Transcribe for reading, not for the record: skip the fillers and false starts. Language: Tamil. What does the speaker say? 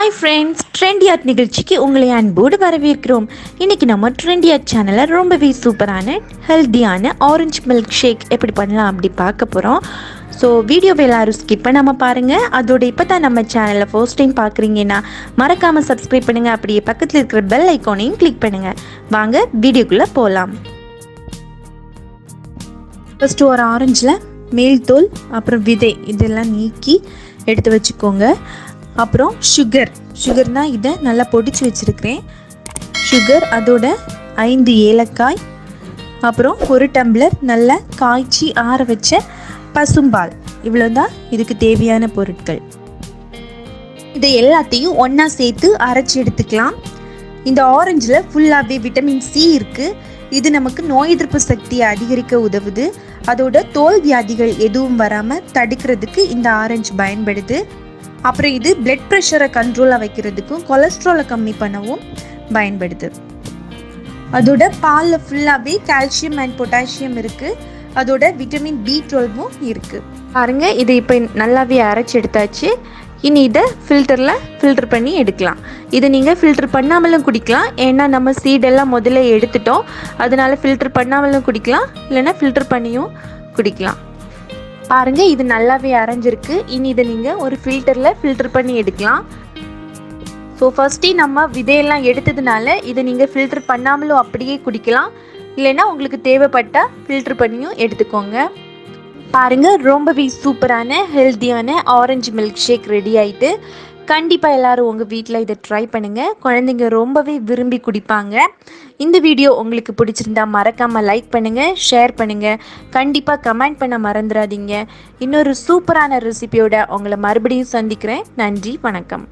ஹாய் ஃப்ரெண்ட்ஸ், ட்ரெண்டி ஆர்ட் நிகழ்ச்சிக்கு உங்களை அன்போடு வரவேற்கிறோம். இன்றைக்கி நம்ம ட்ரெண்டி ஆர்ட் சேனலில் ரொம்பவே சூப்பரான ஹெல்த்தியான ஆரஞ்சு மில்க் ஷேக் எப்படி பண்ணலாம் அப்படி பார்க்க போகிறோம். ஸோ வீடியோவை எல்லோரும் ஸ்கிப் பண்ணாமல் பாருங்கள். அதோட இப்போ தான் நம்ம சேனலில் ஃபர்ஸ்ட் டைம் பார்க்குறீங்கன்னா மறக்காமல் சப்ஸ்கிரைப் பண்ணுங்கள். அப்படியே பக்கத்தில் இருக்கிற பெல் ஐக்கானையும் கிளிக் பண்ணுங்கள். வாங்க வீடியோக்குள்ளே போகலாம். ஃபஸ்ட்டு ஒரு ஆரஞ்சில் மேல் தோல் அப்புறம் விதை இதெல்லாம் நீக்கி எடுத்து வச்சுக்கோங்க. அப்புறம் சுகர்னால் இதை நல்லா பொடிச்சு வச்சுருக்கிறேன். சுகர், அதோட 5 ஏலக்காய், அப்புறம் 1 டம்ளர் நல்லா காய்ச்சி ஆற வச்ச பசும்பால். இவ்வளோ தான் இதுக்கு தேவையான பொருட்கள். இதை எல்லாத்தையும் ஒன்றா சேர்த்து அரைச்சி எடுத்துக்கலாம். இந்த ஆரஞ்சில் ஃபுல்லாகவே விட்டமின் சி இருக்குது. இது நமக்கு நோய் எதிர்ப்பு சக்தியை அதிகரிக்க உதவுது. அதோட தோல் வியாதிகள் எதுவும் வராமல் தடுக்கிறதுக்கு இந்த ஆரஞ்சு பயன்படுது. அப்புறம் இது பிளட் ப்ரெஷரை கண்ட்ரோலாக வைக்கிறதுக்கும் கொலஸ்ட்ராலை கம்மி பண்ணவும் பயன்படுது. அதோட பாலில் ஃபுல்லாகவே கால்சியம் அண்ட் பொட்டாசியம் இருக்குது. அதோட விட்டமின் B12 இருக்குது. பாருங்கள், இதை இப்போ நல்லாவே அரைச்சி எடுத்தாச்சு. இனி இதை ஃபில்டர் பண்ணி எடுக்கலாம். இதை நீங்கள் ஃபில்டர் பண்ணாமலும் குடிக்கலாம். ஏன்னா நம்ம சீடெல்லாம் முதல்ல எடுத்துட்டோம். அதனால ஃபில்டர் பண்ணாமலும் குடிக்கலாம், இல்லைன்னா ஃபில்டர் பண்ணியும் குடிக்கலாம். பாருங்கள், இது நல்லாவே அரைஞ்சிருக்கு. இனி இதை நீங்கள் ஒரு ஃபில்டர் பண்ணி எடுக்கலாம். ஸோ ஃபஸ்ட்டே நம்ம விதையெல்லாம் எடுத்ததுனால இதை நீங்கள் ஃபில்டர் பண்ணாமலும் அப்படியே குடிக்கலாம், இல்லைன்னா உங்களுக்கு தேவைப்பட்டால் ஃபில்டர் பண்ணியும் எடுத்துக்கோங்க. பாருங்கள், ரொம்பவே சூப்பரான ஹெல்த்தியான ஆரஞ்சு மில்க் ஷேக் ரெடி ஆகிட்டு. கண்டிப்பாக எல்லோரும் உங்கள் வீட்டில் இதை ட்ரை பண்ணுங்கள். குழந்தைங்க ரொம்பவே விரும்பி குடிப்பாங்க. இந்த வீடியோ உங்களுக்கு பிடிச்சிருந்தா மறக்காமல் லைக் பண்ணுங்கள், ஷேர் பண்ணுங்கள், கண்டிப்பாக கமெண்ட் பண்ண மறந்துடாதீங்க. இன்னொரு சூப்பரான ரெசிபியோட உங்களை மறுபடியும் சந்திக்கிறேன். நன்றி, வணக்கம்.